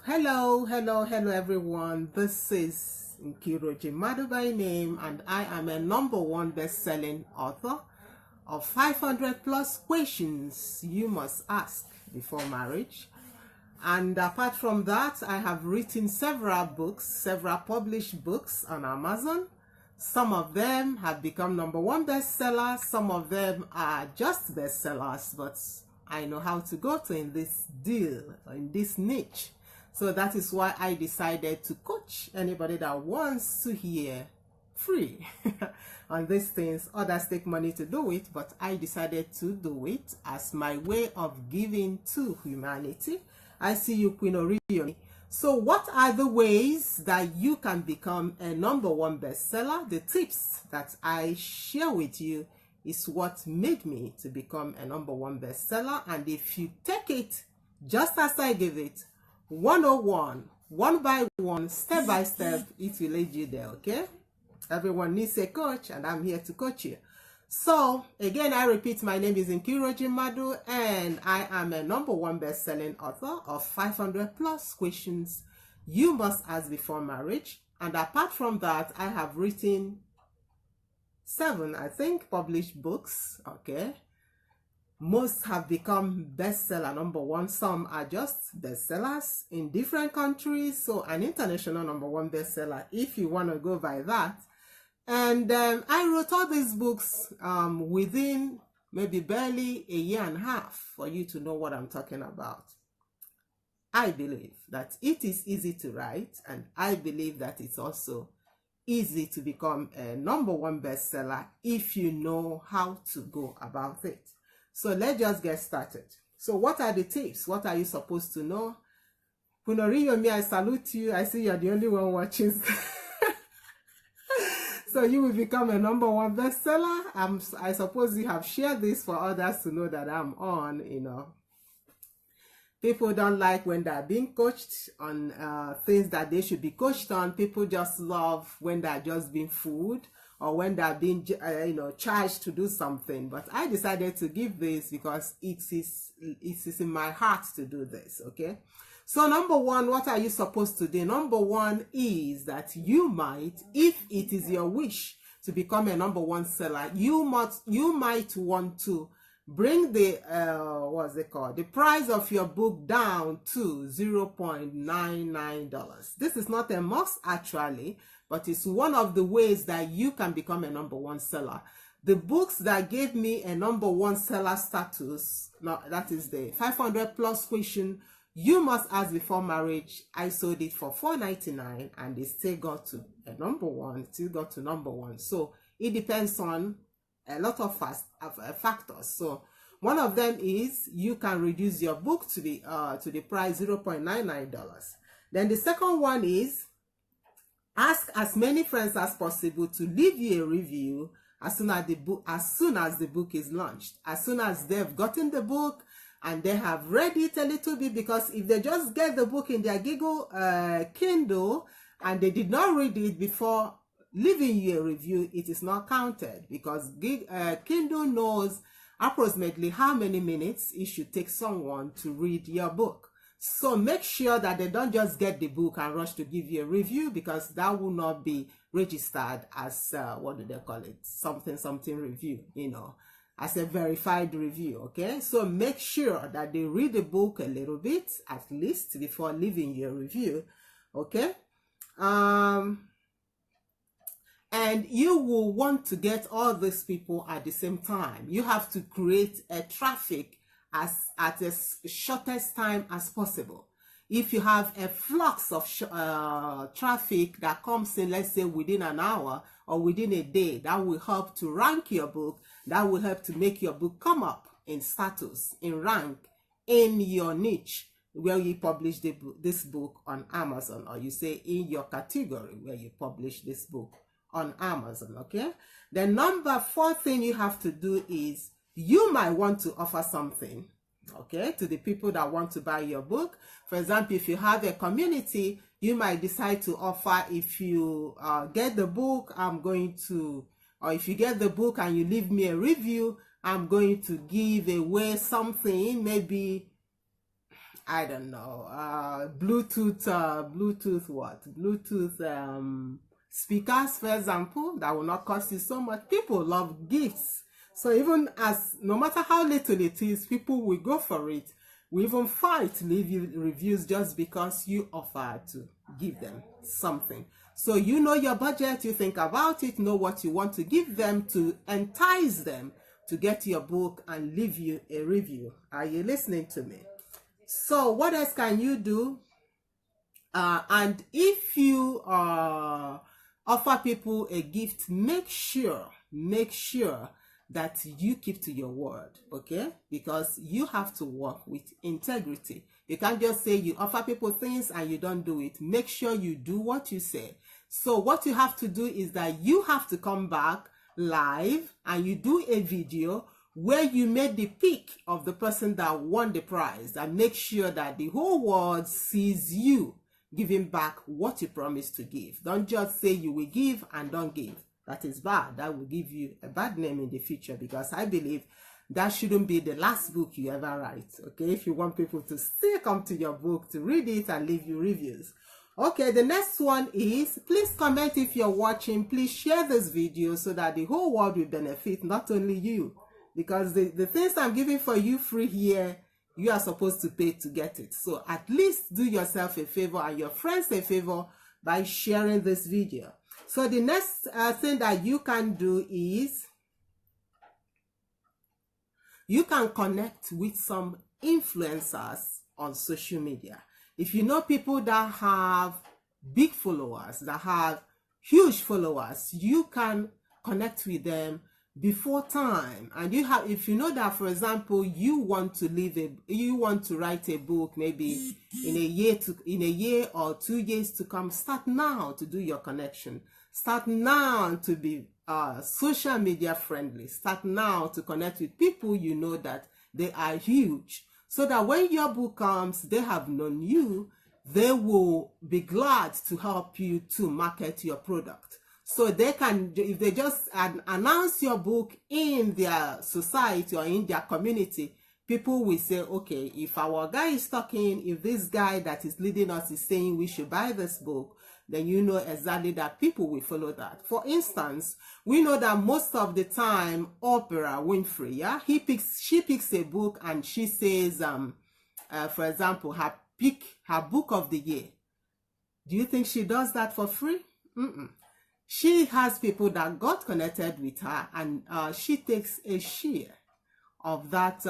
Hello everyone. This is Nkiroji Madu by name, and I am a #1 best-selling author of 500 plus questions you must ask before marriage. And apart from that, I have written several published books on Amazon. Some of them have become #1 bestsellers. Some of them are just bestsellers, but I know how to go to in this deal, in this niche. So that is why I decided to coach anybody that wants to hear free on these things. Others take money to do it, but I decided to do it as my way of giving to humanity. I see you, Queen Orion. So what are the ways that you can become a #1 bestseller? The tips that I share with you is what made me to become a #1 bestseller. And if you take it just as I give it, 101, one by one, step by step, it will lead you there, okay? Everyone needs a coach, and I'm here to coach you. So, again, I repeat, my name is Nkiroji Madu, and I am a #1 best-selling author of 500 plus questions you must ask before marriage. And apart from that, I have written 7, I think, published books, okay? Most have become bestseller #1. Some are just bestsellers in different countries. So an international #1 bestseller, if you want to go by that. And I wrote all these books within maybe barely a year and a half for you to know what I'm talking about. I believe that it is easy to write, and I believe that it's also easy to become a #1 bestseller if you know how to go about it. So let's just get started. So what are the tips? What are you supposed to know? Punoriyomi, I salute you. I see you're the only one watching. So you will become a #1 bestseller. I suppose you have shared this for others to know that I'm on, you know. People don't like when they're being coached on things that they should be coached on. People just love when they're just being fooled, or when they're being charged to do something. But I decided to give this because it is in my heart to do this, okay? So #1, what are you supposed to do? #1 is that you might, if it is your wish to become a #1 seller, you might want to bring the the price of your book down to $0.99. This is not a must actually, but it's one of the ways that you can become a #1 seller. The books that gave me a #1 seller status, now that is the 500 plus question you must ask before marriage. I sold it for $4.99, and it still got to a #1, still got to #1. So it depends on a lot of factors. So one of them is you can reduce your book to the price $0.99. Then the second one is ask as many friends as possible to leave you a review as soon as the book is launched. As soon as they've gotten the book and they have read it a little bit, because if they just get the book in their Kindle and they did not read it before leaving you a review, it is not counted, because Kindle knows approximately how many minutes it should take someone to read your book. So make sure that they don't just get the book and rush to give you a review, because that will not be registered as what do they call it, something review, as a verified review. Okay, so make sure that they read the book a little bit at least before leaving your review. Okay, and you will want to get all these people at the same time. You have to create a traffic at the shortest time as possible. If you have a flux of traffic that comes in, let's say within an hour or within a day, that will help to rank your book. That will help to make your book come up in status, in rank, in your niche where you publish this book on Amazon, or you say in your category where you publish this book on Amazon. Okay, the #4 thing you have to do is you might want to offer something, okay, to the people that want to buy your book. For example, if you have a community, you might decide to offer, if you get the book, or if you get the book and you leave me a review, I'm going to give away something, maybe I don't know, Bluetooth what? Bluetooth speakers, for example, that will not cost you so much. People love gifts. So even as, no matter how little it is, people will go for it. We even fight, leave you reviews just because you offer to give them something. So you know your budget, you think about it, know what you want to give them to entice them to get your book and leave you a review. Are you listening to me? So what else can you do? And if you offer people a gift, make sure that you keep to your word, okay? Because you have to work with integrity. You can't just say you offer people things and you don't do it. Make sure you do what you say. So what you have to do is that you have to come back live and you do a video where you made the pic of the person that won the prize, and make sure that the whole world sees you giving back what you promised to give. Don't just say you will give and don't give. That is bad. That will give you a bad name in the future, because I believe that shouldn't be the last book you ever write, okay? If you want people to still come to your book to read it and leave you reviews. Okay, the next one is, please comment if you're watching. Please share this video so that the whole world will benefit, not only you. Because the things I'm giving for you free here, you are supposed to pay to get it. So at least do yourself a favor and your friends a favor by sharing this video. So the next thing that you can do is, you can connect with some influencers on social media. If you know people that have big followers, that have huge followers, you can connect with them before time. And if you know that, for example, you want to write a book maybe in a year or 2 years to come, start now to do your connection. Start now to be social media friendly. Start now to connect with people you know that they are huge, so that when your book comes, they have known you, they will be glad to help you to market your product. So they can, if they just announce your book in their society or in their community, people will say, okay, if our guy is talking, if this guy that is leading us is saying we should buy this book, then you know exactly that people will follow that. For instance, we know that most of the time, Oprah Winfrey, yeah, she picks a book and she says, for example, her book of the year. Do you think she does that for free? She has people that got connected with her, and she takes a share of that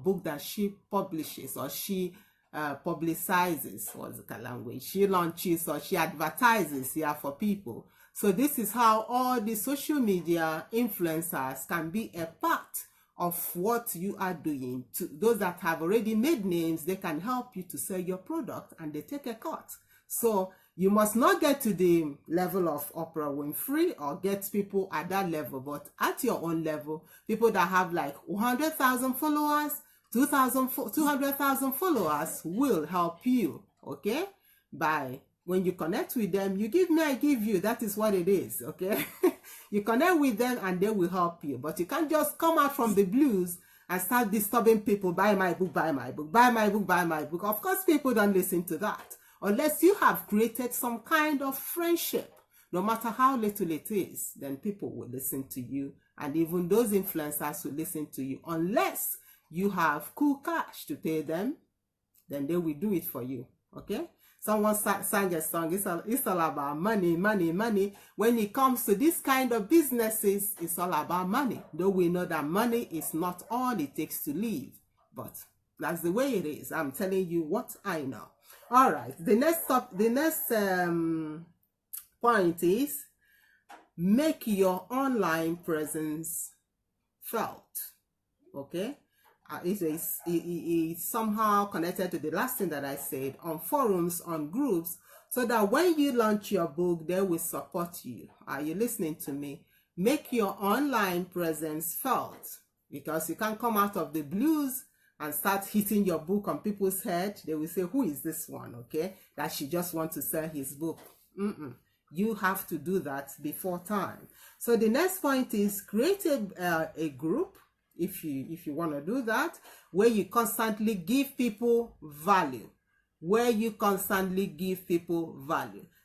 book that she publishes, or she publicizes, what's the language, she launches or she advertises here for people. So this is how all the social media influencers can be a part of what you are doing. To those that have already made names, they can help you to sell your product and they take a cut. So you must not get to the level of Oprah Winfrey or get people at that level, but at your own level, people that have like 100,000 followers, 200,000 followers will help you, okay? When you connect with them, you give me, I give you. That is what it is, okay? You connect with them and they will help you. But you can't just come out from the blues and start disturbing people, buy my book, buy my book, buy my book, buy my book. Of course, people don't listen to that unless you have created some kind of friendship. No matter how little it is, then people will listen to you. And even those influencers will listen to you, unless you have cool cash to pay them, then they will do it for you, okay? Someone sang a song, it's all about money, money, money. When it comes to this kind of businesses, it's all about money. Though we know that money is not all it takes to live, but that's the way it is. I'm telling you what I know. All right, the next point is, make your online presence felt, okay? It's somehow connected to the last thing that I said, on forums, on groups, so that when you launch your book, they will support you. Are you listening to me? Make your online presence felt, because you can't come out of the blues and start hitting your book on people's head. They will say, who is this one, okay, that she just wants to sell his book? You have to do that before time. So the next point is, create a group if you want to do that, where you constantly give people value,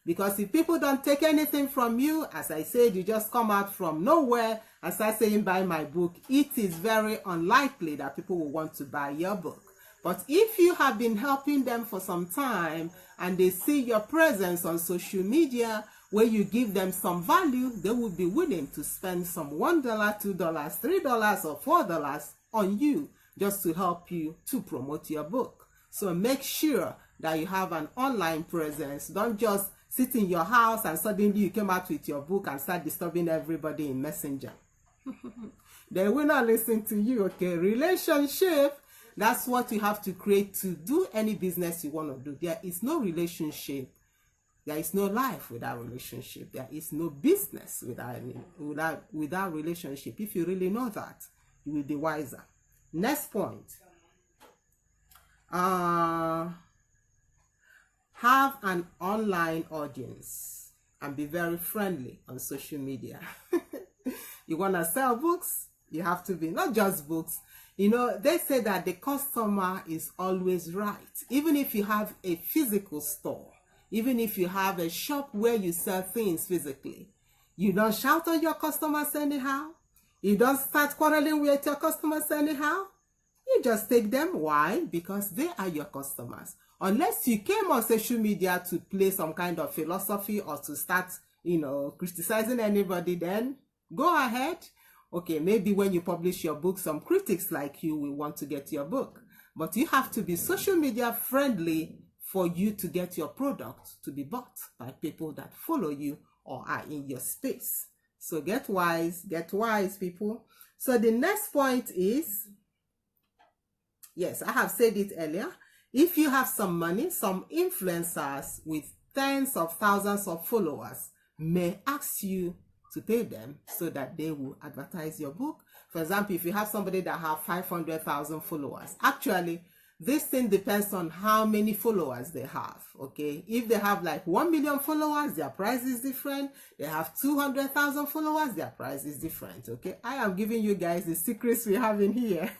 because if people don't take anything from you, as I said, you just come out from nowhere and start saying buy my book, it is very unlikely that people will want to buy your book. But if you have been helping them for some time and they see your presence on social media where you give them some value, they will be willing to spend some $1, $2, $3, or $4 on you just to help you to promote your book. So make sure that you have an online presence. Don't just sit in your house and suddenly you came out with your book and start disturbing everybody in Messenger. They will not listen to you, okay? Relationship, that's what you have to create to do any business you want to do. There is no relationship. There is no life without relationship. There is no business without relationship. If you really know that, you will be wiser. Next point. Have an online audience and be very friendly on social media. You want to sell books? You have to be, not just books. You know, they say that the customer is always right. Even if you have a physical store, even if you have a shop where you sell things physically, you don't shout on your customers anyhow. You don't start quarreling with your customers anyhow. You just take them. Why? Because they are your customers. Unless you came on social media to play some kind of philosophy or to start, criticizing anybody, then go ahead. Okay, maybe when you publish your book, some critics like you will want to get your book. But you have to be social media friendly for you to get your product to be bought by people that follow you or are in your space. So get wise, people. So the next point is, yes, I have said it earlier. If you have some money, some influencers with tens of thousands of followers may ask you to pay them so that they will advertise your book. For example, if you have somebody that have 500,000 followers, actually, this thing depends on how many followers they have, okay? If they have like 1 million followers, their price is different. They have 200,000 followers, their price is different, okay? I am giving you guys the secrets we have in here.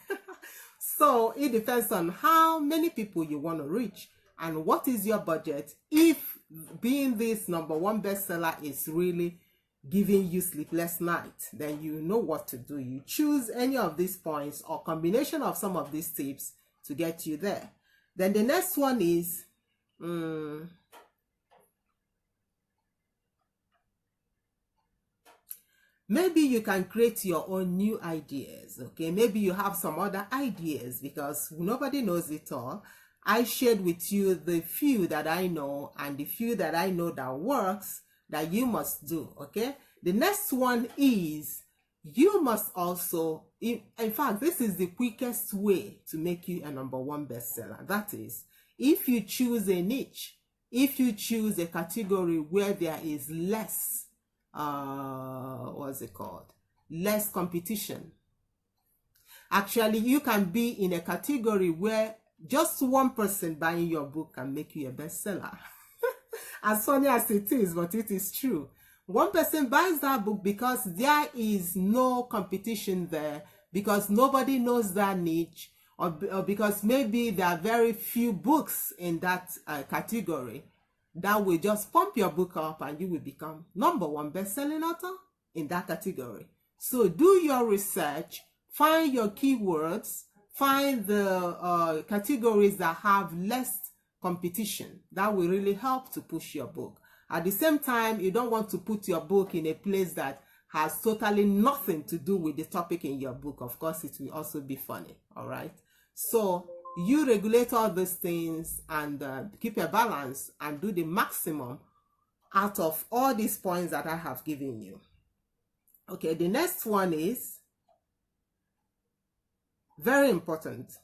So it depends on how many people you want to reach and what is your budget. If being this #1 bestseller is really giving you sleepless nights, then you know what to do. You choose any of these points or combination of some of these tips to get you there. Then the next one is maybe you can create your own new ideas, okay? Maybe you have some other ideas because nobody knows it all. I shared with you the few that I know and the few that I know that works that you must do, okay? The next one is you must also, in fact, this is the quickest way to make you a #1 bestseller. That is, if you choose a niche, if you choose a category where there is less, less competition. Actually, you can be in a category where just one person buying your book can make you a bestseller. As funny as it is, but it is true. One person buys that book because there is no competition there, because nobody knows that niche, or because maybe there are very few books in that category. That will just pump your book up and you will become #1 best-selling author in that category. So do your research, find your keywords, find the categories that have less competition. That will really help to push your book. At the same time, you don't want to put your book in a place that has totally nothing to do with the topic in your book. Of course, it will also be funny, all right? So you regulate all these things and keep a balance and do the maximum out of all these points that I have given you. Okay, the next one is very important.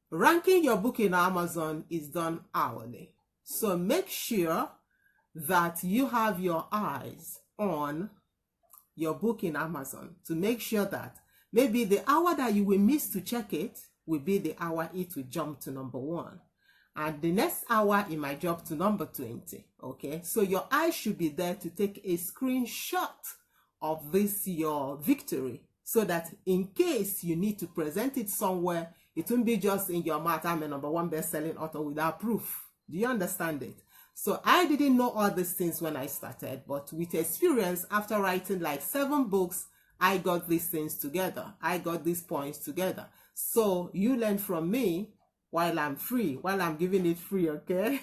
Ranking your book in Amazon is done hourly. So make sure that you have your eyes on your book in Amazon to make sure that maybe the hour that you will miss to check it will be the hour it will jump to #1. And the next hour it might jump to #20. Okay, so your eyes should be there to take a screenshot of this, your victory, so that in case you need to present it somewhere, it won't be just in your mouth, I'm a #1 best-selling author, without proof. Do you understand it? So I didn't know all these things when I started, but with experience, after writing like 7 books, I got these things together. I got these points together. So you learn from me while I'm free, while I'm giving it free, okay?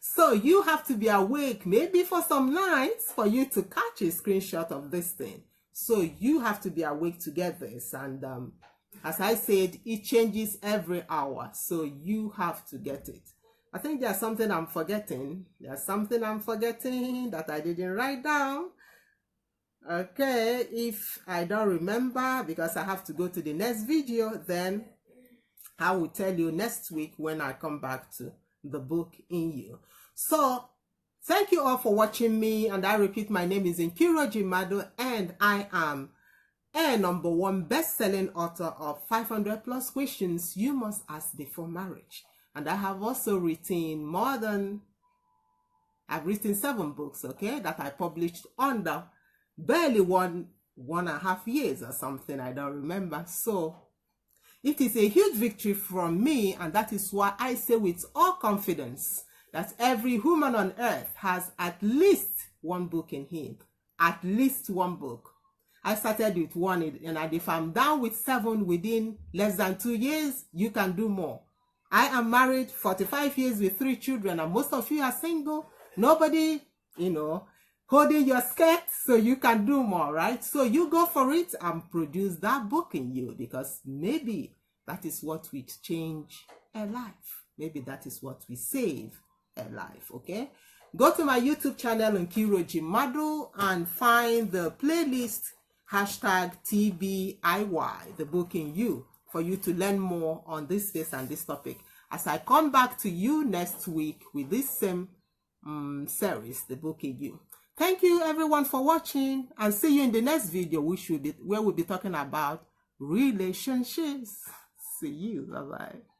So you have to be awake maybe for some nights for you to catch a screenshot of this thing. So you have to be awake to get this. And as I said, it changes every hour. So you have to get it. I think there's something I'm forgetting. There's something I'm forgetting that I didn't write down. Okay, if I don't remember, because I have to go to the next video, then I will tell you next week when I come back to the book in you. So thank you all for watching me, and I repeat, my name is Nkiru Mado, and I am a #1 best-selling author of 500+ questions you must ask before marriage. And I have also written I've written 7 books, okay, that I published under barely 1.5 years or something, I don't remember. So it is a huge victory from me, and that is why I say with all confidence that every human on earth has at least 1 book in him. At least 1 book. I started with 1, and if I'm down with 7 within less than 2 years, you can do more. I am married 45 years with 3 children, and most of you are single. Nobody, holding your skirt, so you can do more, right? So you go for it and produce that book in you, because maybe that is what will change a life. Maybe that is what will save a life, okay? Go to my YouTube channel, Nkiru Mado, and find the playlist #TBIY, the book in you, for you to learn more on this space and this topic. As I come back to you next week with this same series, the book in you. Thank you everyone for watching, and see you in the next video, where we'll be talking about relationships. See you. Bye-bye.